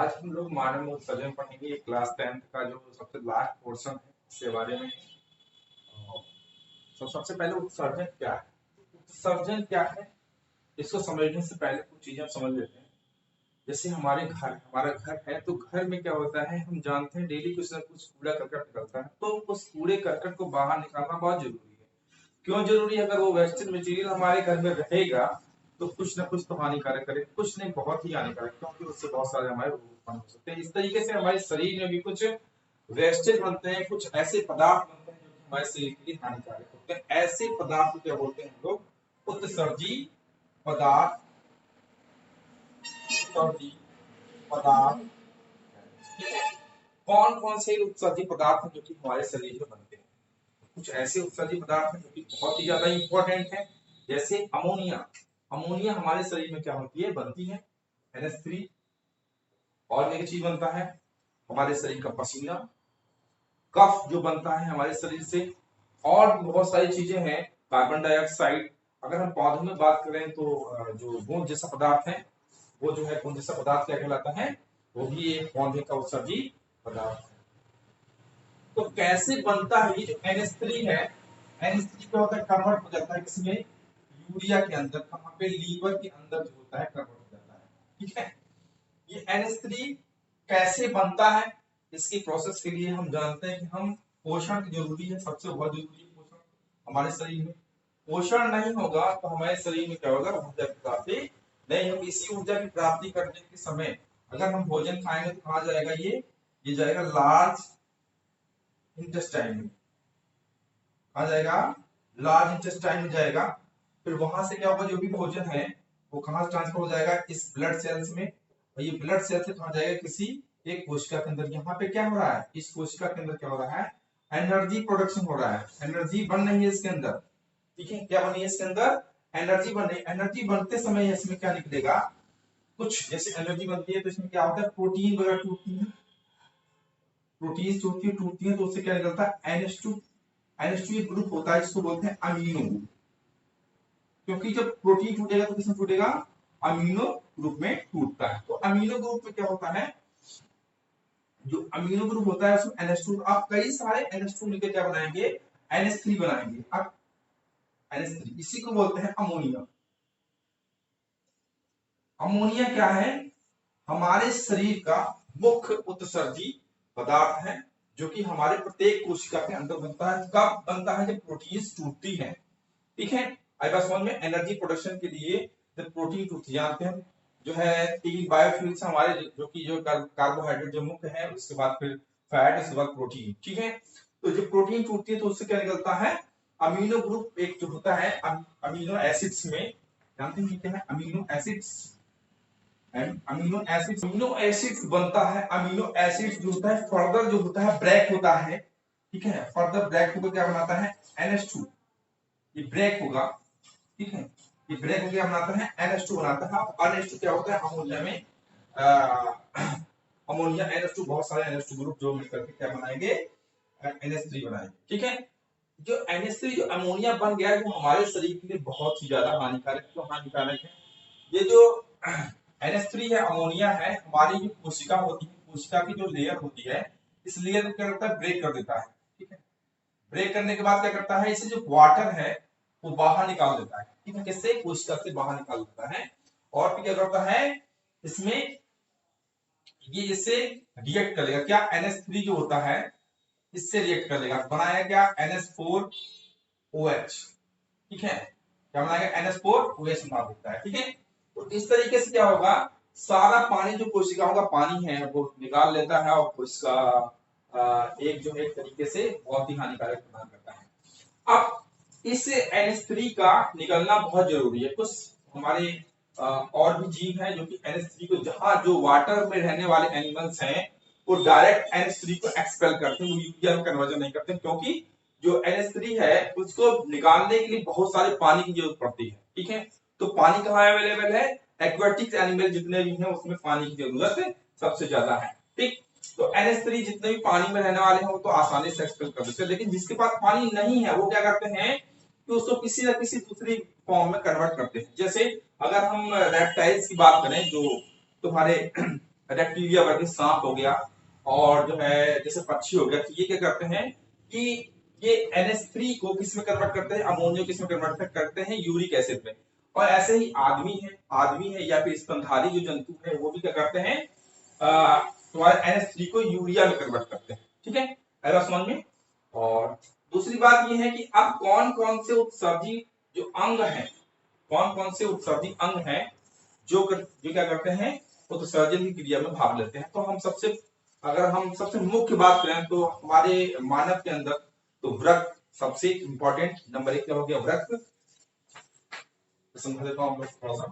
आज हम लोग मानव उत्सर्जन पढ़ेंगे क्लास 10th का जो सबसे लास्ट पोर्शन है इसके बारे में। तो सबसे पहले उत्सर्जन क्या है? उत्सर्जन क्या है इसको समझने से पहले कुछ चीजें हम समझ लेते हैं। जैसे हमारा घर है तो घर में क्या होता है, हम जानते हैं डेली कुछ ना कुछ कूड़ा करकट निकलता है, तो उस कूड़े करकट को बाहर निकालना बहुत जरूरी है। क्यों जरूरी है? अगर वो वेस्टेज मटेरियल हमारे घर में रहेगा तो कुछ ना कुछ तो हानिकारक करे, कुछ नहीं बहुत ही हानिकारक, क्योंकि उससे बहुत सारे हमारे रोग उत्पन्न हो सकते हैं। इस तरीके से हमारे शरीर में भी कुछ वेस्टेज बनते हैं, कुछ ऐसे पदार्थ बनते हैं जो कि हमारे शरीर के लिए हानिकारक होते हैं। ऐसे पदार्थ को क्या बोलते हैं हम लोग? उत्सर्जी पदार्थ। उत्सर्जी पदार्थ। कौन कौन से उत्सर्जी पदार्थ हैं जो कि हमारे शरीर में बनते हैं? कुछ ऐसे उत्सर्जी पदार्थ हैं जो कि बहुत ही ज्यादा इंपॉर्टेंट है, जैसे अमोनिया। अमोनिया हमारे शरीर में क्या होती है? बनती है NH3। और एक चीज बनता है हमारे शरीर का पसीना, कफ जो बनता है हमारे शरीर से, और भी बहुत सारी चीजें हैं, कार्बन डाइऑक्साइड। अगर हम पौधों में बात करें तो जो गोंद जैसा पदार्थ है, वो जो है गोंद जैसा पदार्थ क्या कहलाता है? वो भी एक पौधे का उत्सर्जी पदार्थ है। तो कैसे बनता है ये जो NH3 है? NH3 क्या होता है? कन्वर्ट हो जाता है किसमें? यूरिया के अंदर, कहां पे? लीवर के अंदर जो होता है कन्वर्ट हो जाता है। ठीक है, ये NH3 कैसे बनता है? इसकी प्रोसेस के लिए हम जानते हैं कि हम पोषण जरूरी है, सबसे बहुत जरूरी है पोषण हमारे शरीर में। पोषण नहीं होगा तो हमारे शरीर में क्या होगा? ऊर्जा की प्राप्ति नहीं होगी। इसी ऊर्जा की प्राप्ति करने के समय अगर हम भोजन खाएंगे तो कहाँ जाएगा? ये जाएगा लार्ज इंटेस्टाइन में। कहाँ जाएगा? लार्ज इंटेस्टाइन में जाएगा। फिर वहां से क्या होगा? जो भी भोजन है वो कहाँ ट्रांसफर हो जाएगा? इस ब्लड सेल्स में। और ये ब्लड सेल से कहाँ जाएगा? किसी एक कोशिका के अंदर। यहाँ पे क्या हो रहा है? इस कोशिका के अंदर क्या हो रहा है? एनर्जी प्रोडक्शन हो रहा है, एनर्जी बन रही है इसके अंदर। ठीक है, क्या बनी है इसके अंदर? एनर्जी बन रही है। एनर्जी बनते समय इसमें क्या निकलेगा? कुछ जैसे एनर्जी बनती है तो इसमें क्या होता है? प्रोटीन वगैरह टूटती है, प्रोटीन टूटती है तो उससे क्या निकलता है? NH2। NH2 एक ग्रुप होता है जिसको बोलते हैं अमीनो ग्रुप। क्योंकि जब प्रोटीन टूटेगा तो किसमें टूटेगा? अमीनो ग्रुप में टूटता है। तो अमीनो ग्रुप में क्या होता है? जो अमीनो ग्रुप होता है उसमें NH2, आप कई सारे NH2 मिलकर क्या बनाएंगे? NH3 बनाएंगे। अब NH3 इसी को बोलते हैं अमोनिया। अमोनिया क्या है? हमारे शरीर का मुख्य उत्सर्जी पदार्थ है, जो कि हमारे प्रत्येक कोशिका के अंदर बनता है। कब बनता है? जब प्रोटीन टूटती है। ठीक है, आई बात समझ में? एनर्जी प्रोडक्शन के लिए जब प्रोटीन टूटती, जानते हैं जो है तीन बायोफ्यूल्स हमारे, जो कि जो कार्बोहाइड्रेट जो मुख्य है, उसके बाद फिर फैट, उसके बाद प्रोटीन। ठीक है, तो जब प्रोटीन टूटती है तो उससे क्या निकलता है? अमीनो ग्रुप एक जो होता है अमीनो एसिड्स में। जानते हैं क्या है अमीनो एसिड्स? अमीनो एसिड्स बनता है। अमीनो एसिड्स जो होता है फर्दर जो होता है ब्रेक होता है। ठीक है, फर्दर ब्रेक होकर क्या बनाता है? NH2। ये ब्रेक होगा। ठीक है, ये ब्रेक होकर बनाता है NH2 बनाता है। NH2 क्या होता है? अमोनिया में अमोनिया NH2, बहुत सारे NH2 ग्रुप जो मिलकर के क्या बनाएंगे? NH3 बनाएंगे। ठीक है, जो NH3 जो अमोनिया बन गया है वो हमारे शरीर के लिए बहुत ही ज्यादा हानिकारक। क्यों हानिकारक है? ये जो NH3 है, अमोनिया है, हमारी जो कोशिका होती है, कोशिका की जो लेयर होती है, इस लेयर को क्या करता है? ब्रेक कर देता है। ठीक है, ब्रेक करने के बाद क्या करता है? इसे जो वाटर है वो बाहर निकाल देता है। ठीक है, किससे? कोशिका से बाहर निकाल देता है। और फिर क्या करता है? इसमें ये इससे रिएक्ट करेगा। क्या? NH3 जो होता है इससे रिएक्ट करेगा। बनाया क्या? NH4OH। ठीक है, क्या बनाएगा? NH4OH बना देता है। ठीक है, तो इस तरीके से क्या होगा? सारा पानी जो कोशिकाओं का पानी है वो निकाल लेता है, और कोशिका एक जो है एक तरीके से बहुत ही हानिकारक प्रदान करता है। अब इस NH3 का निकलना बहुत जरूरी है। कुछ हमारे और भी जीव हैं जो कि NH3 को, जहां जो वाटर में रहने वाले एनिमल्स हैं वो डायरेक्ट NH3 को एक्सपेल करते हैं, वो यूरिया में कन्वर्जन नहीं करते, क्योंकि जो NH3 है उसको निकालने के लिए बहुत सारे पानी की जरूरत पड़ती है। ठीक है, तो पानी कहाँ अवेलेबल है? एक्वाटिक एनिमल जितने भी हैं उसमें पानी की जरूरत सबसे ज्यादा है। ठीक, तो NH3 जितने भी पानी में रहने वाले हैं वो तो आसानी से एक्सपेल कर देते हैं, लेकिन जिसके पास पानी नहीं है वो क्या करते हैं कि उसको किसी न किसी दूसरी फॉर्म में कन्वर्ट करते हैं। जैसे अगर हम रेप्टाइल्स की बात करें, जो तुम्हारे रेप्टिलिया वर्ग सांप हो गया और जो है जैसे पक्षी हो गया, तो ये क्या करते हैं कि ये NH3 को किस में कन्वर्ट करते हैं, अमोनिया किस में कन्वर्ट करते हैं, यूरिक एसिड में। और ऐसे ही आदमी है या फिर स्तनधारी जो जंतु है वो भी क्या करते हैं, तुम्हारे NH3 को यूरिया में कन्वर्ट करते हैं। ठीक है, ऐसा समझ में। और दूसरी बात ये है कि अब कौन कौन से उत्सर्जी जो अंग है, कौन कौन से उत्सर्जी अंग है जो क्या करते हैं, उत्सर्जन की क्रिया में भाग लेते हैं। तो अगर हम सबसे मुख्य बात करें तो हमारे मानव के अंदर तो वृक्क सबसे इंपॉर्टेंट नंबर 1 क्या हो गया, वृक्क। समझ लेता हूं हम लोग थोड़ा सा।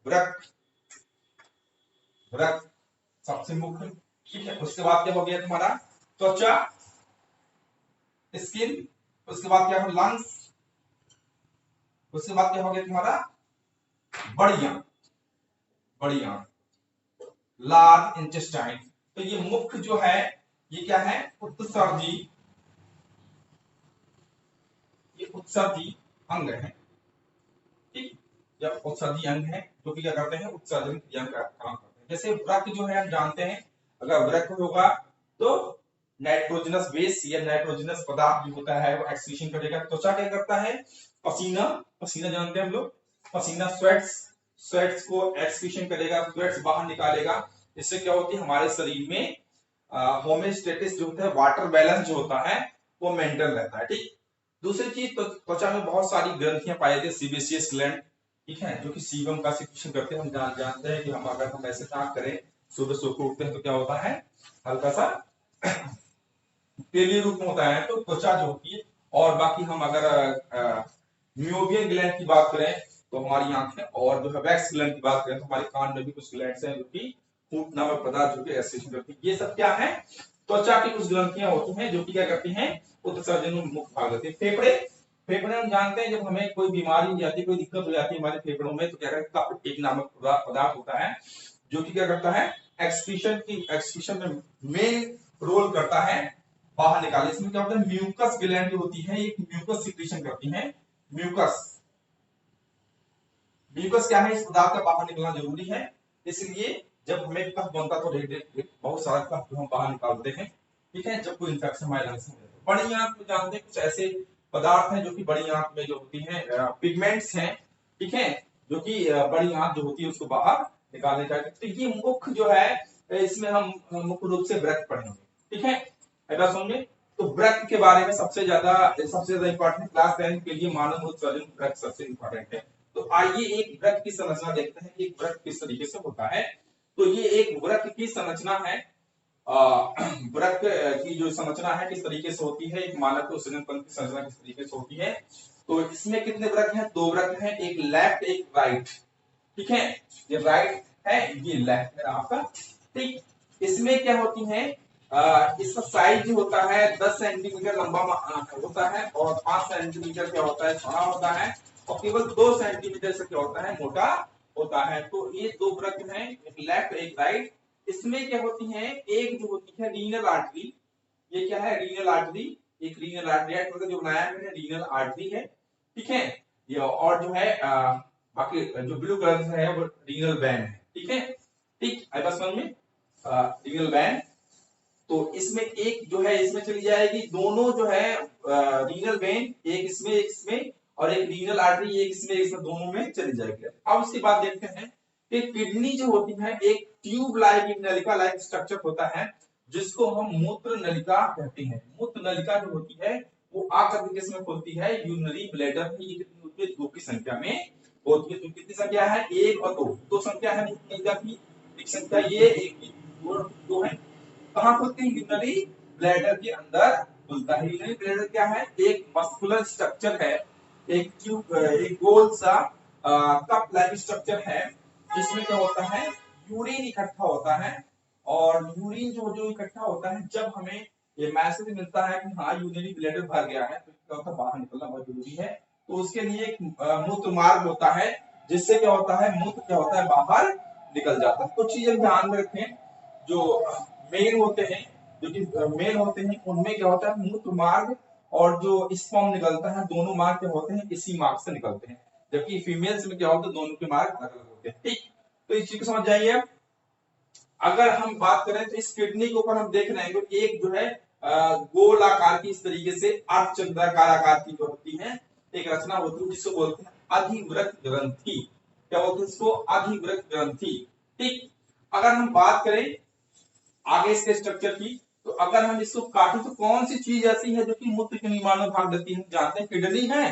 वृक्क वृक्क सबसे मुख्य। ठीक है, उसके बाद क्या हो गया तुम्हारा त्वचा, स्किन, उसके बाद क्या हो लंग्स, उसके बाद क्या हो गया तुम्हारा बड़ी आंत, लार्ज इंटेस्टाइन। तो ये मुख्य जो है ये क्या है, उत्सर्जी अंग है। ठीक, जब उत्सर्जी अंग है जो कि क्या करते हैं, उत्सर्जन क्रिया का काम करते हैं। जैसे वृक्क जो है हम जानते हैं, अगर वृक्क होगा तो नाइट्रोजनस बेस या नाइट्रोजनस पदार्थ जो होता है वो एक्सक्रीशन करेगा। त्वचा क्या करता है, पसीना जानते हैं हम लोग, पसीना स्वेट्स को एक्सक्रीशन करेगा, स्वेट्स बाहर निकालेगा। इससे क्या होती है, हमारे शरीर में होमेस्टेटिस जो होता है, वाटर बैलेंस जो होता है वो मेंटेन रहता है। ठीक, दूसरी चीज त्वचा में बहुत सारी ग्रंथियां पाई जाती है, सीबेसियस ग्लैंड, ठीक है, जो कि सीबम का सिक्रीशन करते हैं। हम जानते हैं कि अगर हम ऐसे काम करें, सुबह सोकर उठते हैं तो क्या होता है, हल्का सा तेलीय रूप में होता है, तो त्वचा जो होती है। और बाकी हम अगर म्यूबियन ग्लैंड की बात करें तो हमारी आंखें, और जो है वैक्स ग्लैंड की बात करें तो हमारे कान में भी कुछ ग्लैंड्स हैं जो कि फूट नामक पदार्थ जो कि एक्सक्रीशन करती है। ये सब क्या है, त्वचा की कुछ ग्रंथियां होती हैं जो कि क्या करती हैं, उत्सर्जन में मुख्य भाग लेती है। फेफड़े हम जानते हैं, जब हमें कोई बीमारी हो जाती है, कोई दिक्कत हो जाती है हमारे फेफड़ों में, तो क्या करता है, कफ एक नामक पदार्थ होता है जो कि क्या करता है, एक्सक्रीशन में मेन रोल करता है, बाहर निकाले। इसमें क्या होता है, म्यूकस ग्लैंड जो होती है ये म्यूकस सिक्रीशन करती है। म्यूकस क्या है, इस पदार्थ का बाहर निकलना जरूरी है। इसलिए जब हमें कफ बनता है तो बहुत सारा कफ जो हम बाहर निकालते हैं। ठीक है, जब कोई इंफेक्शन हमारे लंग्स में। बड़ी आंत में जानते हैं कुछ ऐसे पदार्थ हैं जो कि बड़ी आंत में जो होती है, पिगमेंट्स हैं, ठीक है, जो कि बड़ी आंत जो होती है उसको बाहर निकालने का। तो ये मुख्य जो है इसमें हम मुख्य रूप से वृक्क पढ़ेंगे। ठीक है, ऐसा समझे। तो वृक्क के बारे में सबसे ज्यादा इंपॉर्टेंट क्लास 10 के लिए मानव उत्सर्जन वृक्क सबसे इंपॉर्टेंट है। तो आइए एक वृक्क की संरचना देखते हैं कि एक वृक्क किस तरीके से होता है। तो ये एक वृक्क की संरचना है। वृक्क की जो संरचना है किस तरीके से होती है, एक मानव के उत्सर्जन तंत्र की संरचना किस तरीके से होती है। तो इसमें कितने वृक्क हैं, 2 वृक्क हैं, एक लेफ्ट एक राइट। ठीक है, ये राइट है, ये लेफ्ट है आपका। ठीक, इसमें क्या होती है, इसका साइज जो होता है 10 सेंटीमीटर लंबा होता है और 5 सेंटीमीटर क्या होता है, चौड़ा होता है, और केवल 2 सेंटीमीटर से क्या होता है, मोटा होता है। तो ये 2 वृक्क हैं, एक लेफ्ट एक राइट। इसमें क्या होती है, एक जो होती है रीनल आर्टरी, ये क्या है, रीनल आर्टरी, एक रीनल आर्टरी जो बनाया है मैंने, रीनल आर्टरी है। ठीक है, ये और जो है बाकी जो ब्लू कलर से है वो रीनल बैंड है। ठीक है, ठीक है, बस समझ में, रीनल बैंड। तो इसमें एक जो है इसमें चली जाएगी, दोनों जो है रीनल वेन, एक इसमें और एक रीनल आर्टरी एक इसमें दोनों में चली जाएगी। अब उसके बाद देखते हैं कि किडनी जो होती है एक ट्यूब लाइक नलिका लाइक स्ट्रक्चर होता है जिसको हम मूत्र नलिका कहते हैं। मूत्र नलिका जो होती है वो आकर किस में खोलती है, यूरिनरी ब्लैडर में। ये कितनी होती है, 2 की संख्या में होती है। तो कितनी संख्या है, 1 और 2, 2 संख्या है मूत्र नलिका की। एक संख्या ये, एक 2 है। कहां खुलती है, यूरिनरी ब्लैडर के अंदर खुलता है। यूरिनरी ब्लैडर क्या है, एक मस्कुलर स्ट्रक्चर है, एक ट्यूब, एक गोल सा कप लाइक स्ट्रक्चर है जिसमें क्या होता है, यूरिन इकट्ठा होता है। और यूरिन जो इकट्ठा होता है, जब हमें ये मैसेज मिलता है कि हाँ यूरिनरी ब्लैडर भर गया है, तो क्या होता है, बाहर निकलना बहुत जरूरी है। तो उसके लिए एक मूत्र मार्ग होता है जिससे क्या होता है, मूत्र क्या होता है, बाहर निकल जाता है। कुछ चीजें ध्यान में रखें, जो मेल होते हैं, जो कि मेल होते हैं, उनमें क्या होता है, मूत्र मार्ग और जो स्पर्म निकलता है दोनों मार्ग क्या होते हैं, इसी मार्ग से निकलते हैं, जबकि फीमेल्स में क्या होता है दोनों के मार्ग अलग अलग होते हैं। ठीक, तो इस चीज को समझ जाइए। अगर हम बात करें तो इस किडनी के ऊपर हम देख रहे हैं कि एक जो है गोल आकार की इस तरीके से अर्धचंद्राकार आकार की जो होती है एक रचना होती है जिसको बोलते हैं अधिवृक्क ग्रंथि। क्या बोलते हैं इसको, अधिवृक्क ग्रंथि। ठीक, अगर हम बात करें आगे इसके स्ट्रक्चर की, तो अगर हम इसको काटें तो कौन सी चीज ऐसी है जो कि मूत्र के निर्माण में भाग लेती है, जानते हैं किडनी है।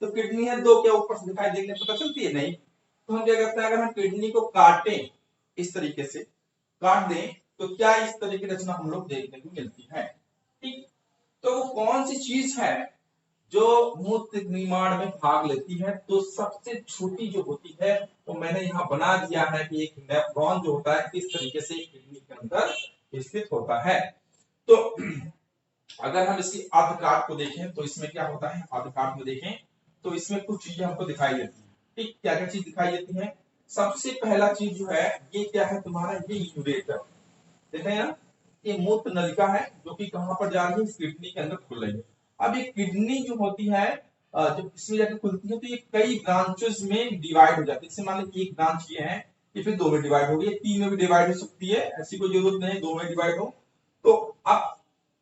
तो किडनी है दो, क्या ऊपर से दिखाई देखने पता चलती है नहीं, तो हम क्या करते हैं अगर हम किडनी को काटें इस तरीके से काट दें तो क्या इस तरह की रचना हम लोग देखने को मिलती है। ठीक, तो वो कौन सी चीज है जो मूत्र निर्माण में भाग लेती है, तो सबसे छोटी जो होती है तो मैंने यहाँ बना दिया है कि एक नेफ्रॉन जो होता है किस तरीके से किडनी के अंदर स्थित होता है। तो अगर हम इसकी अर्धकाट को देखें तो इसमें क्या होता है, अर्धकाट में देखें तो इसमें कुछ चीजें हमको दिखाई देती है। ठीक, क्या क्या चीज दिखाई देती है, सबसे पहला चीज जो है ये क्या है तुम्हारा, ये यूरेटर। देखें ना, ये मूत्र नलिका है जो कि कहां पर जा रही है, किडनी के अंदर खुल रही है। अब ये किडनी जो होती है जब इसमें जाकर खुलती है तो ये कई ब्रांचेस में डिवाइड हो जाती है। जैसे मान लीजिए एक ब्रांच ये है, ये फिर दो में डिवाइड हो गई, तीन में भी डिवाइड हो सकती है, ऐसी कोई जरूरत नहीं दो में डिवाइड हो। तो अब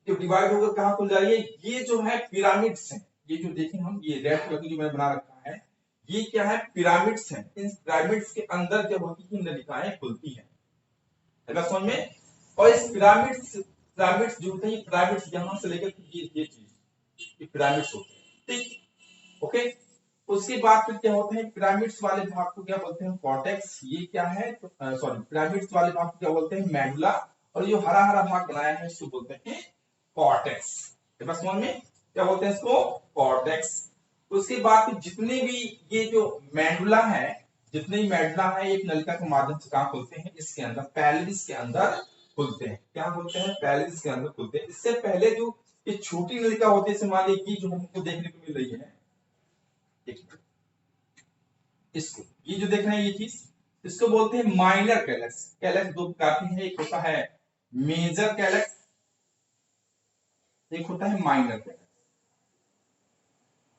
जब डिवाइड होकर कहां खुल जा रही है, ये जो है पिरामिड्स है, ये जो देखें हम ये रेड कलर की जो मैंने बना रखा है ये क्या है, पिरामिड्स है। इन पिरामिड्स के अंदर क्या होती है, नलिकाएं खुलती है समझ में। और इस पिरामिड्स पिरामिड्स जो होते हैं, पिरामिड्स यहां से लेकर ये चीज ये पिरामिड्स होते हैं। ठीक, ओके। उसके बाद फिर क्या होता है, पिरामिड्स वाले भाग को क्या बोलते हैं, कॉर्टेक्स। ये क्या है, सॉरी, पिरामिड्स वाले भाग को क्या बोलते हैं, मेडुला। और जो हरा हरा भाग बनाया है इसको बोलते हैं कॉर्टेक्स। बस समझ में, क्या बोलते हैं इसको, कॉर्टेक्स। उसके बाद जितने भी ये जो मेडुला है, जितने भी मेडुला है एक नलिका के माध्यम से कहां खुलते हैं, इसके अंदर पेल्विस के अंदर खुलते हैं। क्या खुलते हैं, पेल्विस के अंदर खुलते हैं। इससे पहले जो ये छोटी नलिका होती है, मान लीजिए जो हमको देखने को मिल रही है, इसको ये जो देख रहे हैं ये चीज, इसको बोलते हैं माइनर कैलक्स। कैलक्स दो प्रकार के हैं, एक होता है मेजर कैलक्स, एक होता है माइनर कैलक्स।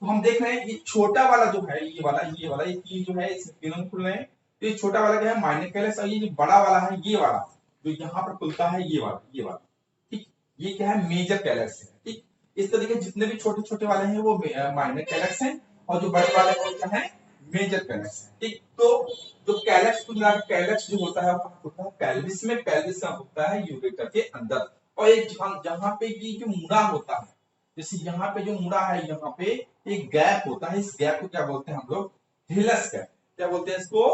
तो हम देख रहे हैं ये छोटा वाला जो है, ये वाला ये तीन जो है इसमें तीनों खुल रहे हैं। तो ये छोटा वाला क्या है, माइनर कैलक्स। और ये जो बड़ा वाला है, ये वाला जो यहाँ पर खुलता है, ये वाला ठीक, ये क्या है, मेजर कैलक्स है। ठीक, इस तरीके जितने भी छोटे छोटे वाले हैं वो माइनर कैलक्स हैं, और जो बड़े वाले वो क्या है, मेजर कैलक्स है। ठीक, तो जो कैलक्स को मिला कैलक्स जो होता है वो होता है पेल्विस में, पेल्विस का होता है यूरेटर के अंदर। और एक जहां पे ये जो मुड़ा होता है, जैसे यहाँ पे जो मुड़ा है, यहाँ पे एक गैप होता है, इस गैप को क्या बोलते हैं हम लोग, हिलस गैप। क्या बोलते हैं इसको,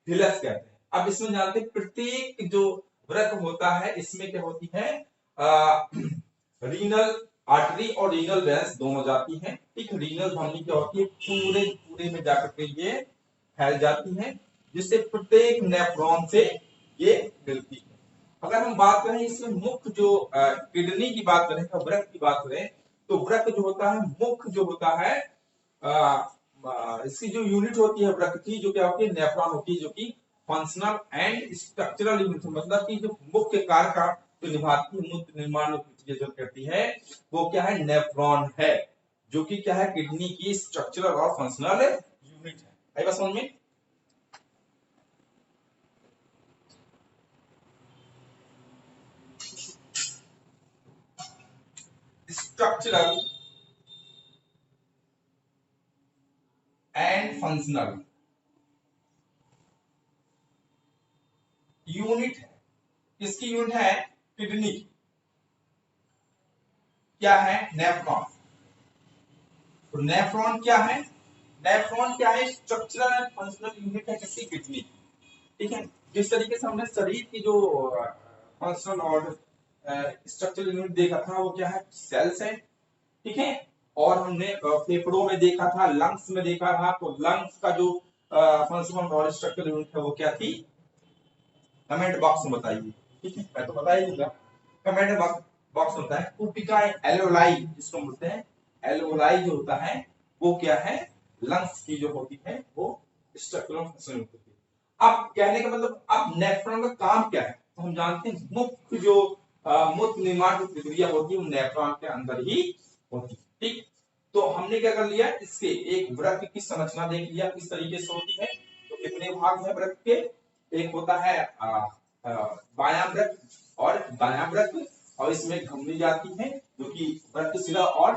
हिलस गैप। अब इसमें जानते हैं प्रत्येक जो वृक्क होता है इसमें क्या होती है, रीनल आर्टरी और रीनल वेंस दोनों जाती हैं। ठीक, रीनल धमनी क्या होती है, पूरे पूरे में जाकर के ये फैल जाती है, जिससे प्रत्येक नेफ्रॉन से ये मिलती है। अगर हम बात करें इसमें मुख्य जो किडनी की बात करें, वृक्क की बात करें, तो वृक्क जो होता है, मुख्य जो होता है, इसकी जो यूनिट होती है वृक्क की, जो क्या होती है, नेफ्रॉन होती है, जो कि फंक्शनल एंड स्ट्रक्चरल यूनिट, मतलब कि जो मुख्य कार्य का जो निभाती है, मूत्र निर्माण जो करती है, वो क्या है, नेफ्रॉन है, जो कि क्या है, किडनी की स्ट्रक्चरल और फंक्शनल यूनिट है। आई बात समझ में। स्ट्रक्चरल एंड फंक्शनल यूनिट है, किसकी यूनिट है, किडनी की। क्या है, नेफ्रॉन। तो नेफ्रॉन क्या है, नेफ्रॉन क्या है, स्ट्रक्चरल एंड फंक्शनल यूनिट है किसकी, किडनी। ठीक है, जिस तरीके से हमने शरीर की जो फंक्शनल और स्ट्रक्चरल यूनिट देखा था वो क्या है, सेल्स है। ठीक है, और हमने फेफड़ों में देखा था, लंग्स में देखा था, तो लंग्स का जो फंक्शनल और स्ट्रक्चरल यूनिट है वो क्या थी, कमेंट बॉक्स में बताइए। ठीक है, मैं तो बता ही दूंगा, कमेंट बॉक्स होता है। कुपिका एल्वेओलाई जिसको बोलते हैं, एल्वेओलाई जो होता है वो क्या है, लंग्स की जो होती है वो स्ट्रक्चरल फंक्शनल होती है। अब कहने का मतलब, अब नेफ्रॉन का काम क्या है, तो हम जानते हैं मुख्य जो मूत्र निर्माण की प्रक्रिया होती है वो नेफ्रॉन के अंदर ही होती है। ठीक, तो हमने क्या कर लिया, इसके एक वृत्त की संरचना देख लिया किस तरीके से होती है। तो कितने भाग हैं वृत्त के, एक होता है बायां वृत्त और दायां वृत्त, और इसमें धमनी जाती है जो कि वृत्तशिरा और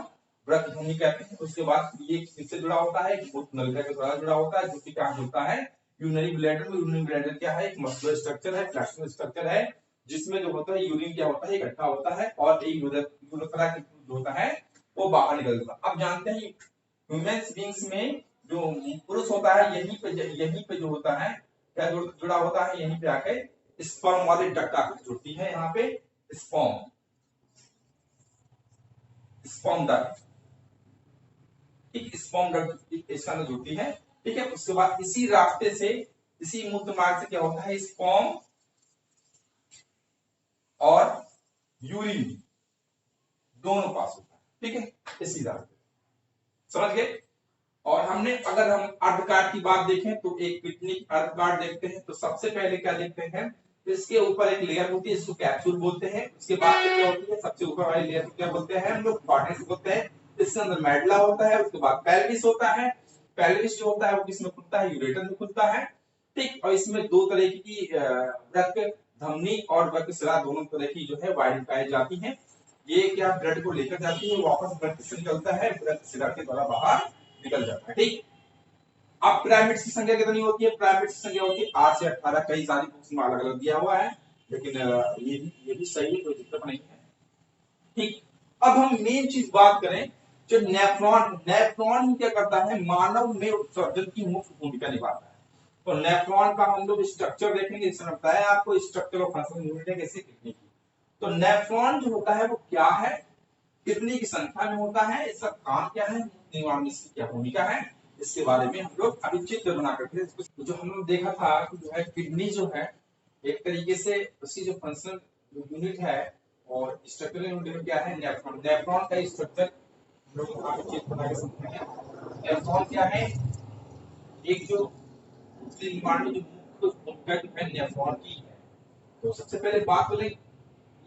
वृत्त धमनी कहते हैं। उसके बाद ये किससे जुड़ा होता है, नलिका के द्वारा जुड़ा होता है, जो कि क्या होता है यूरिनरी ब्लैडर में। यूरिनरी ब्लैडर क्या है, एक मस्कुलर स्ट्रक्चर है, फ्लैक्सुलर स्ट्रक्चर है, जिसमें जो होता है यूरिन क्या होता है इकट्ठा होता है और एक यूरेथ्रा जो होता है वो बाहर निकलता है। अब जानते हैं ह्यूमन बींग्स में जो पुरुष होता है यहीं पे जो होता है क्या जुड़ा होता है, यहीं पे आके स्पर्म वाली डक्ट आकर जुड़ती है, यहाँ पे स्पर्म स्पर्म डक्ट, ठीक, स्पर्म डक्ट इसका अंदर जुड़ती है। ठीक है, उसके बाद इसी रास्ते से इसी मूत्र मार्ग से क्या होता है स्पर्म और यूरिन दोनों पास होता है। ठीक है, इसी रास्ते समझ गए। और हमने अगर हम अर्धकाट की बात देखें तो एक किडनी अर्धकाट देखते हैं तो सबसे पहले क्या देखते हैं, इसके ऊपर एक लेयर होती है, इसको कैप्सूल बोलते हैं। उसके बाद क्या होती है, सबसे ऊपर वाली लेयर को क्या बोलते हैं हम लोग, कॉर्टेक्स बोलते हैं। इसके अंदर मेडुला होता है, उसके बाद पेल्विस होता है। पेल्विस जो होता है वो किसमें खुलता है, यूरेटर में खुलता है। ठीक, और इसमें दो तरह की वृक्क धमनी और वृक्कशिरा दोनों तरह की जो है वायरिंग पाई जाती है। ये क्या ब्लड को लेकर जाती है, वापस ब्लड से निकलता है, वृक्कशिरा के द्वारा बाहर निकल जाता है। ठीक, अब पिरामिड्स की संख्या कितनी होती है, पिरामिड्स की संख्या होती है 8 से 18। कई सारी बुक्स में अलग अलग दिया हुआ है, लेकिन ये भी सही है, कोई दिक्कत नहीं है। ठीक, अब हम मेन चीज बात करें, जो नेफ्रॉन, नेफ्रॉन ही क्या करता है, मानव में उत्सर्जन की मुख्य भूमिका निभाता है। तो नेफ्रॉन का हम लोग स्ट्रक्चर देखेंगे, इसमें बताया आपको स्ट्रक्चर ऑफ फंक्शनल यूनिट है कैसे कितनी की। तो नेफ्रॉन जो होता है वो क्या है, कितनी की संख्या में होता है, इसका काम क्या है, निर्माण में इसकी क्या भूमिका है, इसके बारे में हम लोग अभी चित्र बना करके तो जो हम लोग देखा था कि जो है किडनी जो है एक तरीके से उसकी जो फंक्शनल यूनिट है और स्ट्रक्चरल यूनिट क्या है, नेफ्रॉन। नेफ्रॉन का स्ट्रक्चर हम लोग अभी चित्र बना के समझेंगे। नेफ्रॉन क्या है, एक जो निर्माण में जो मुख्य भूमिका जो है नेफ्रॉन की है। तो सबसे पहले बात करें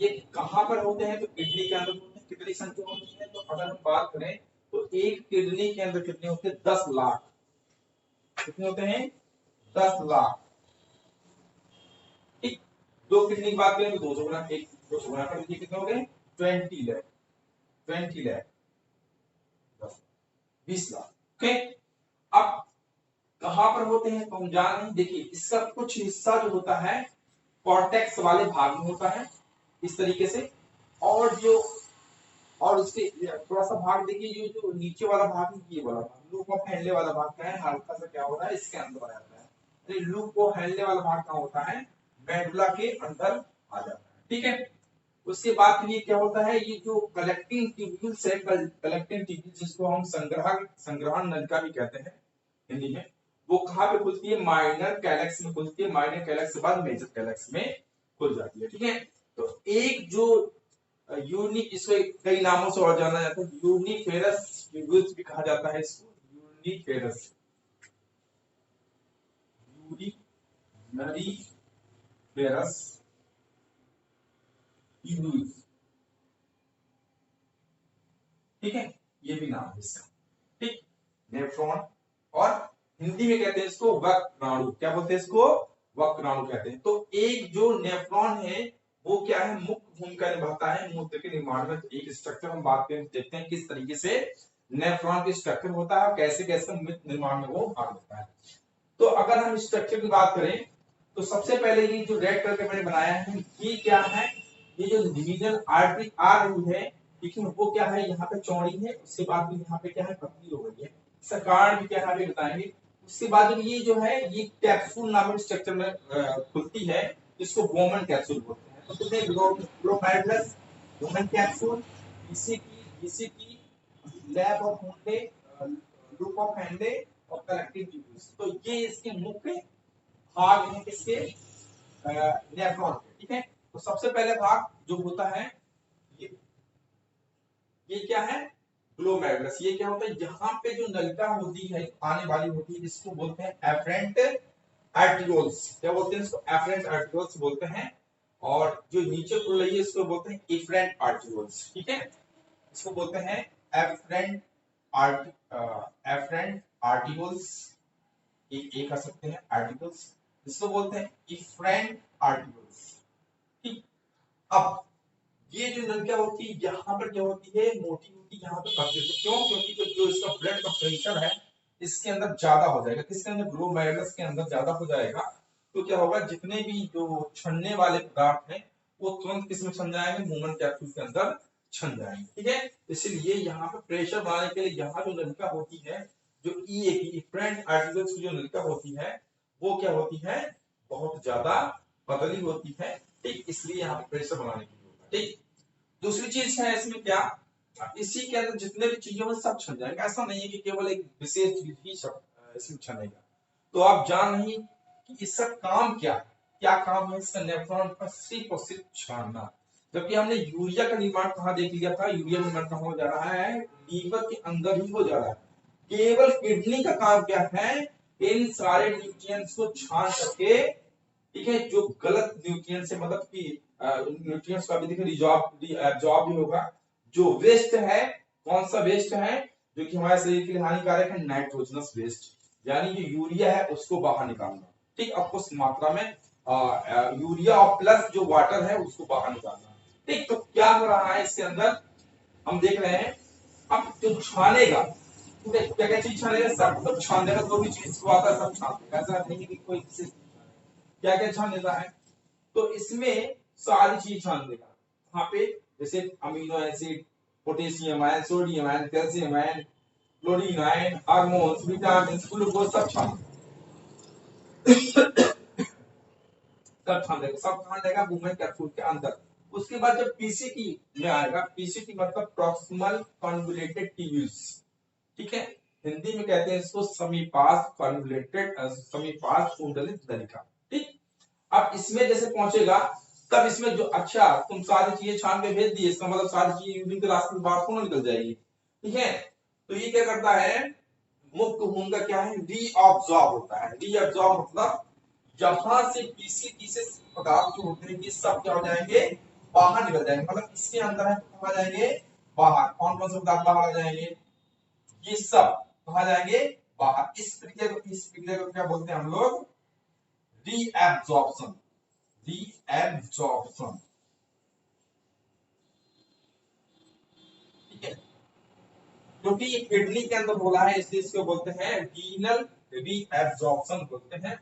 ये कहां पर होते हैं, तो किडनी के अंदर होते हैं। कितनी संख्या होती है, तो अगर हम बात करें तो एक किडनी के अंदर कितने होते हैं, 10 लाख। कितने होते हैं, 10 लाख। ठीक, दो किडनी की बात करें तो 200 गुना, एक 200 गुना कर लीजिए, कितने हो गए 20 लाख, 20 लाख 20 लाख। ओके, अब कहां पर होते हैं तो हम जान नहीं, देखिए इसका कुछ हिस्सा जो होता है कॉर्टेक्स वाले भाग में होता है इस तरीके से, और जो और उसके थोड़ा सा भाग देखिए, जो नीचे वाला भाग ये वाला भाग लूप ऑफ हैंडले वाला भाग क्या है, हल्का सा क्या हो रहा है इसके अंदर आ जाता है। तो लूप ऑफ हैंडले वाला भाग कहाँ होता है, मेडुला के अंदर आ जाता है। ठीक है, उसके बाद ये क्या होता है, ये जो कलेक्टिंग ट्यूब्यूल्स है, कलेक्टिंग ट्यूब्यूल्स जिसको हम संग्रहण नलिका भी कहते हैं हिंदी में, वो कहाँ पे खुलती है, माइनर कैलेक्स में खुलती है। माइनर कैलेक्स के बाद मेजर कैलेक्स में खुल जाती है। ठीक है, तो एक जो यूनिक, इसको कई नामों से और जाना जाता है, यूनिफेरस ट्यूब्यूल्स भी कहा जाता है इसको, यूनिफेरस, यूरिनरी फेरस ट्यूब्यूल्स। ठीक है, ये भी नाम है इसका। ठीक, नेफ्रॉन, और हिंदी में कहते हैं इसको वक्राणु। क्या बोलते हैं इसको, वक्राणु कहते हैं। तो एक जो नेफ्रॉन है वो क्या है, मुख्य भूमिका निभाता है मूत्र के निर्माण में। एक स्ट्रक्चर हम बात करें, देखते हैं किस तरीके से नेफ्रॉन की स्ट्रक्चर होता है, कैसे कैसे मूत्र निर्माण में वो भाग लेता है। तो अगर हम स्ट्रक्चर की बात करें तो सबसे पहले ये जो रेड कलर के मैंने बनाया है ये क्या है, ये जो डिवीजन आर्टरी आ रही है, लेकिन वो क्या है यहाँ पे चौड़ी है, उसके बाद भी यहाँ पे क्या है पतली हो गई है। इसका कारण भी क्या है आगे बताएंगे। उसके बाद ये जो है ये कैप्सूल नामक स्ट्रक्चर में खुलती है, इसको बोमन कैप्सूल बोलते हैं। तो कितने ग्लोमेरुलस बोमन कैप्सूल, बीसीटी लैब of Henle, loop of Henle और कलेक्टिव ट्यूब्यूल्स। तो ये इसके मुख्य भाग हैं किसके, नेफ्रॉन के। ठीक है, तो सबसे पहले भाग जो होता है ये क्या है, ग्लोमेरुलस। ये क्या होता है, यहाँ पे जो नलिका होती है आने वाली होती है, इसको बोलते हैं एफरेंट आर्टियोल्स। क्या बोलते हैं इसको, एफरेंट आर्टियोल्स बोलते हैं। और जो नीचे खुल रही है इसको बोलते हैं इफरेंट आर्टियोल्स। ठीक है, इसको बोलते हैं एफरेंट एफरेंट आर्टिकल्स, ये कर सकते हैं आर्टिकल्स, इसको बोलते हैं इफरेंट आर्टिकल्स। ठीक, अब ये जो नलिका होती है यहाँ पर क्या होती है, मोटी मोटी यहाँ पे कर देते, क्यों? क्योंकि जो इसका ब्लड का प्रेशर है इसके अंदर ज्यादा हो जाएगा, किसके अंदर, ग्लोमेरुलस के अंदर ज्यादा हो जाएगा, तो क्या होगा, जितने भी जो छनने वाले पदार्थ हैं वो तुरंत किसमें छन जाएंगे, मूवमेंट कैप्सूल के अंदर छन जाएंगे। ठीक है, इसलिए यहाँ पे प्रेशर बनाने के लिए यहाँ जो नलिका होती है, जो ईए की इफरेंट आर्टिकल्स की जो नलिका होती है वो क्या होती है, बहुत ज्यादा पतली होती है। ठीक, इसलिए यहाँ पे प्रेशर बनाने के लिए होता है। ठीक, दूसरी चीज है इसमें क्या, इसी के अंदर जितने भी चीजें हैं सब छन जाएंगे, ऐसा नहीं है कि केवल एक विशेष चीज ही इसमें छनेगा। तो आप जान नहीं कि इसका काम क्या है, क्या काम है इसका, नेफ्रॉन का सिर्फ और सिर्फ छानना। जबकि हमने यूरिया का निर्माण कहाँ देख लिया था, यूरिया निर्माण कहाँ हो जा रहा है, लीवर के अंदर ही हो जा रहा है। केवल किडनी का काम क्या है, इन सारे न्यूट्रिएंट्स को छान करके, ठीक है, जो गलत न्यूट्रिएंट्स है, मतलब कि न्यूट्रिएंट्स का भी देखिए एब्जॉर्ब भी होगा, जो वेस्ट है, कौन सा वेस्ट है जो कि हमारे शरीर के लिए हानिकारक है, नाइट्रोजनस वेस्ट, यानी जो यूरिया है उसको बाहर निकालना। ठीक, अब कुछ मात्रा में यूरिया और प्लस जो वाटर है उसको बाहर निकालना। ठीक, तो क्या हो रहा है इसके अंदर, हम देख रहे हैं, अब जो छानेगा, ठीक है, क्या क्या चीज छानेगा, सब छान देगा, जो भी चीज को आता है सब छान देगा, ऐसा नहीं है कि कोई क्या क्या छान देता है, तो इसमें सारी चीज छान देगा। वहां पे जैसे amino acid, potassium ion, sodium ion, calcium ion, chlorine ion, hormones, vitamin, glucose सब छान देगा, सब कहां जाएगा, मूवमेंट कैप्सूल के अंदर। उसके बाद जब पीसीटी में आएगा, पीसीटी मतलब प्रॉक्सिमल कन्वोल्यूटेड ट्यूब्यूल्स, ठीक है, हिंदी में कहते हैं इसको समीपास कन्वोल्यूटेड, समीपास कुंडलित नलिका। ठीक, अब इसमें जैसे पहुंचेगा तब इसमें जो, अच्छा तुम सारी चीजें छान के भेज दिए, इसका मतलब सारी चीजें यूरिन के रास्ते से बाहर थोड़ा निकल जाएगी। ठीक है, तो ये क्या करता है, मुक्त खून का क्या है, रीअब्सॉर्ब होता है। रीअब्सॉर्ब मतलब जहां से पीसीटी से पदार्थ जो होते हैं ये सब क्या हो जाएंगे, बाहर निकल जाएंगे, मतलब इसके अंदर है तो कहां जाएंगे, बाहर। कौन कौन से पदार्थ बाहर आ जाएंगे, ये सब कहां जाएंगे, बाहर। इस प्रक्रिया को क्या बोलते हैं हम लोग, रीअब्सॉर्प्शन। रीअब्सॉर्प्शन, ठीक है, क्योंकि ये किडनी के अंदर बोला है इसलिए इसको बोलते हैं रीनल रीअब्सॉर्प्शन बोलते हैं।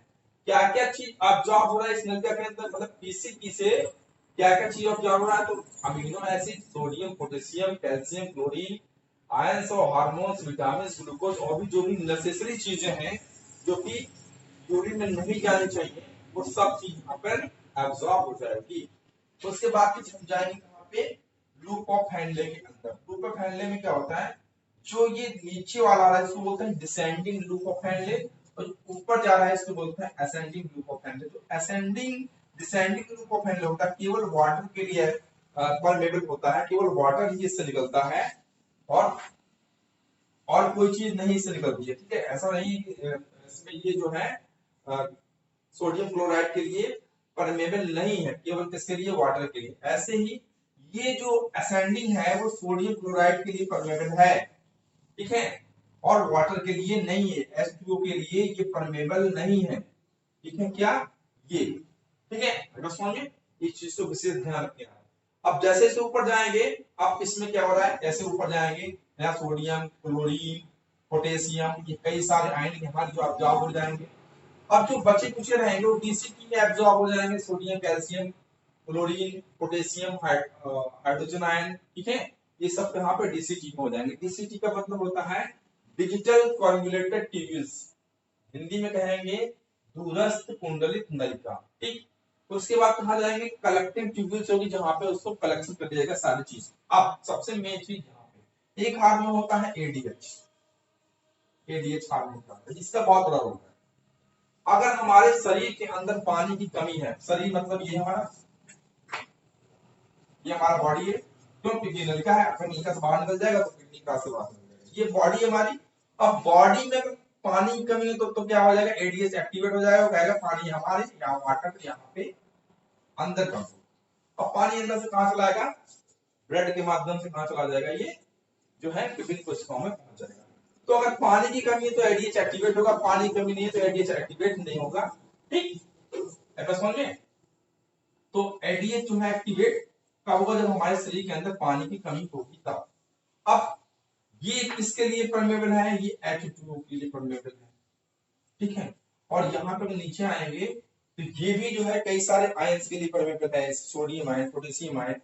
क्या क्या चीज अब्सॉर्ब हो रहा है इस नलिका के अंदर, मतलब पीसीटी से क्या क्या चीज अब्सॉर्ब हो रहा है, तो amino acid, sodium, potassium, calcium, chlorine, ions और हार्मोन्स, विटामिन, ग्लूकोज और भी जो भी नेसेसरी चीजें हैं जो कि यूरिन में नहीं जानी चाहिए, वो सब चीज यहाँ पर एब्सॉर्ब हो जाएगी। उसके बाद फिर हम जाएंगे कहाँ पे, लूप ऑफ हैंडले के अंदर। लूप ऑफ हैंडले में क्या होता है, जो ये नीचे वाला आ रहा है इसको बोलते हैं डिसेंडिंग लूप ऑफ हैंडले, और जो ऊपर जा रहा है इसको बोलते हैं असेंडिंग लूप ऑफ हैंडले। तो ascending descending loop of Henle होता है, केवल वाटर के लिए परमेबल होता है, केवल वाटर ही इससे निकलता है और कोई चीज नहीं इससे निकलती है। ठीक है, ऐसा नहीं कि इसमें ये जो है सोडियम क्लोराइड के लिए परमेबल नहीं है, केवल किसके लिए, वाटर के लिए। ऐसे ही ये जो असेंडिंग है वो सोडियम क्लोराइड के लिए परमेबल है, ठीक है, और वाटर के लिए नहीं है, H2O के लिए ये परमेबल नहीं है। ठीक है, क्या ये, ठीक है, बस समझ में इस चीज को विशेष ध्यान रखना है। अब जैसे जैसे ऊपर जाएंगे, अब इसमें क्या हो रहा है, जैसे ऊपर जाएंगे यहाँ सोडियम, क्लोरीन, पोटेशियम, ये कई सारे आयन यहाँ जो एब्जॉर्ब हो जाएंगे। अब जो बचे कुचे रहेंगे वो डीसीटी में एब्जॉर्ब हो जाएंगे, sodium, calcium, chlorine, potassium, hydrogen ion, ठीक है, ये सब यहाँ पे डीसीटी में हो जाएंगे। डीसीटी का मतलब होता है डिजिटल कॉन्वोल्यूटेड ट्यूब्यूल्स, हिंदी में कहेंगे दूरस्थ कुंडलित नलिका। ठीक, उसके बाद कहा जाएंगे कलेक्टिंग ट्यूब्यूल्स होगी, जहां पे उसको कलेक्शन कर दिया जाएगा सारी चीज। अब सबसे मेन चीज यहाँ पे एक हार्मोन होता है एडीएच, एडीएच हार्मोन का, जिसका बहुत बड़ा रोल है। अगर हमारे शरीर के अंदर पानी की कमी है, शरीर मतलब ये हमारा बॉडी है, क्यों, क्योंकि नलिका है, अगर नलिका से बाहर निकल जाएगा तो किडनी का से बाहर निकल जाएगा, ये बॉडी हमारी। अब बॉडी में पानी की कमी है तो क्या हो जाएगा, एडीएच एक्टिवेट हो जाएगा, वो कहेगा पानी हमारे यहाँ वाटर यहाँ पे अंदर कर दो। अब पानी अंदर से कहां चला जाएगा, ब्लड के माध्यम से कहां चला जाएगा, ये जो है विभिन्न कोशिकाओं में पहुंच जाएगा। तो अगर पानी की कमी है तो एडीएच एक्टिवेट होगा, पानी की कमी नहीं है तो एडीएच एक्टिवेट नहीं होगा। ठीक, ऐसा समझ में। तो एडीएच जो है एक्टिवेट कब होगा, जब हमारे शरीर के अंदर पानी की कमी होगी तब। अब ये किसके लिए परमेबल है, ये H2O के लिए परमेबल है। ठीक है, और यहाँ पर नीचे आएंगे तो ये भी जो है कई सारे आयंस के लिए परमेबल है, सोडियम आयन, पोटेशियम आयन।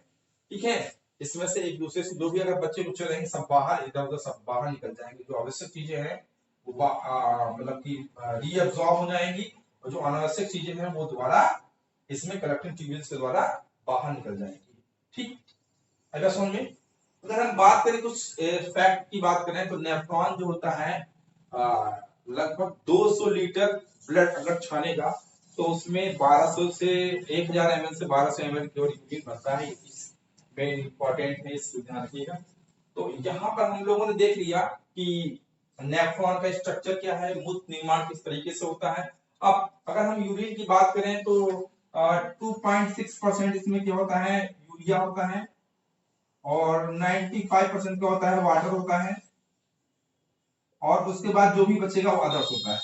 ठीक है, इसमें से एक दूसरे से जो भी अगर बच्चे कुछ रहेंगे सब बाहर इधर उधर सब बाहर निकल जाएंगे। जो आवश्यक चीजें हैं वो मतलब कि रीअब्सॉर्ब हो जाएंगी, और जो अनावश्यक चीजें हैं वो दोबारा इसमें कलेक्टिंग ट्यूब्यूल्स के द्वारा बाहर निकल जाएंगी। ठीक, अगर समझ में। अगर हम बात करें कुछ फैक्ट की बात करें तो नेफ्रॉन जो होता है लगभग 200 लीटर ब्लड अगर छानेगा तो उसमें 1200 से 1000 ml से 1200 ml केवल यूरिन बनता है। इसमें इंपॉर्टेंट है, इसको ध्यान रखिएगा। तो यहाँ पर हम लोगों ने देख लिया कि नेफ्रॉन का स्ट्रक्चर क्या है, मूत्र निर्माण किस तरीके से होता है। अब अगर हम यूरिन की बात करें तो 2.6% इसमें क्या होता है, यूरिया होता है, और 95% का होता है वाटर होता है, और उसके बाद जो भी बचेगा वो अदर्स होता है।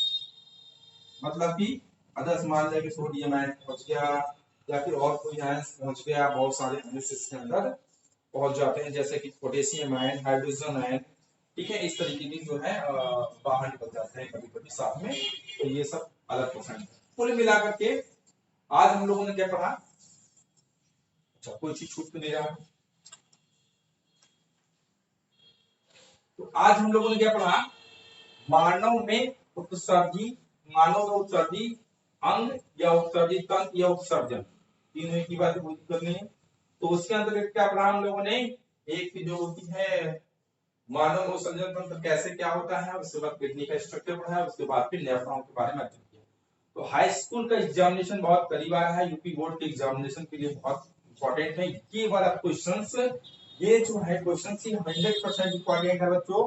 मतलब कि अदर्स मान लें कि सोडियम आयन पहुंच गया या फिर और कोई आयन पहुंच गया, बहुत सारे आयन इसके अंदर पहुंच जाते हैं, जैसे कि पोटेशियम आयन, हाइड्रोजन आयन। ठीक है, इस तरीके की जो है बाहर निकल जाते हैं कभी कभी साथ में। तो ये सब अलग परसेंट है। कुल मिलाकर के आज हम लोगों ने क्या पढ़ा, अच्छा कोई चीज छूट तो नहीं रहा। तो आज हम लोगों ने क्या पढ़ा, मानव में उत्सर्जी, मानव में उत्सर्जी अंग या उत्सर्जित तंत्र या उत्सर्जन, तीनों की बात करनी है। तो उसके अंतर्गत क्या पढ़ा हम लोगों ने, एक जो होती है मानव उत्सर्जन तंत्र कैसे क्या होता है, उसके बाद किडनी का स्ट्रक्चर पढ़ा है, उसके बाद फिर नेफ्रॉन के बारे में अध्ययन किया। तो हाई स्कूल का एग्जामिनेशन बहुत करीब आ रहा है, यूपी बोर्ड के एग्जामिनेशन के लिए बहुत इंपॉर्टेंट है ये वाला क्वेश्चंस। ये जो है क्वेश्चन 100% इंपॉर्टेंट है बच्चों।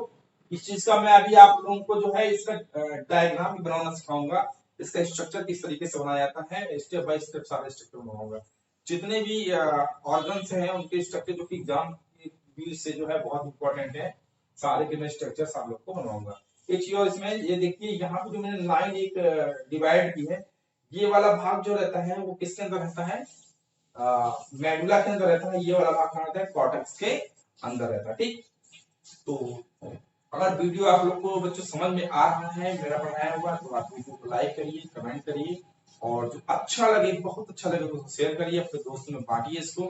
इस चीज का मैं अभी आप लोगों को जो है इसका डायग्राम भी बनाना सिखाऊंगा, इसका स्ट्रक्चर किस तरीके से बनाया जाता है, स्टेप बाय स्टेप सारे स्ट्रक्चर बनाऊंगा। जितने भी ऑर्गन्स हैं उनके स्ट्रक्चर जो कि एग्जाम से जो है बहुत इंपॉर्टेंट है, सारे के मैं स्ट्रक्चर आप लोग को बनवाऊंगा। एक चीज और इसमें ये देखिए, यहाँ पे जो मैंने लाइन एक डिवाइड की है, ये वाला भाग जो रहता है वो किसके अंदर रहता है, मेडुला के अंदर रहता है। ये वाला भाग कहाँ रहता है, कॉर्टेक्स के अंदर रहता है। ठीक, तो अगर वीडियो आप लोग को बच्चों समझ में आ रहा है, मेरा पढ़ाया हुआ, तो आप वीडियो को लाइक करिए, कमेंट करिए, और जो अच्छा लगे, बहुत अच्छा लगे तो शेयर करिए, अपने दोस्तों में बांटिए इसको,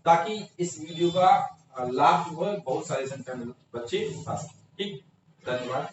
ताकि इस वीडियो का लाभ जो है बहुत सारे संख्या में बच्चे उठा सकें। ठीक, धन्यवाद।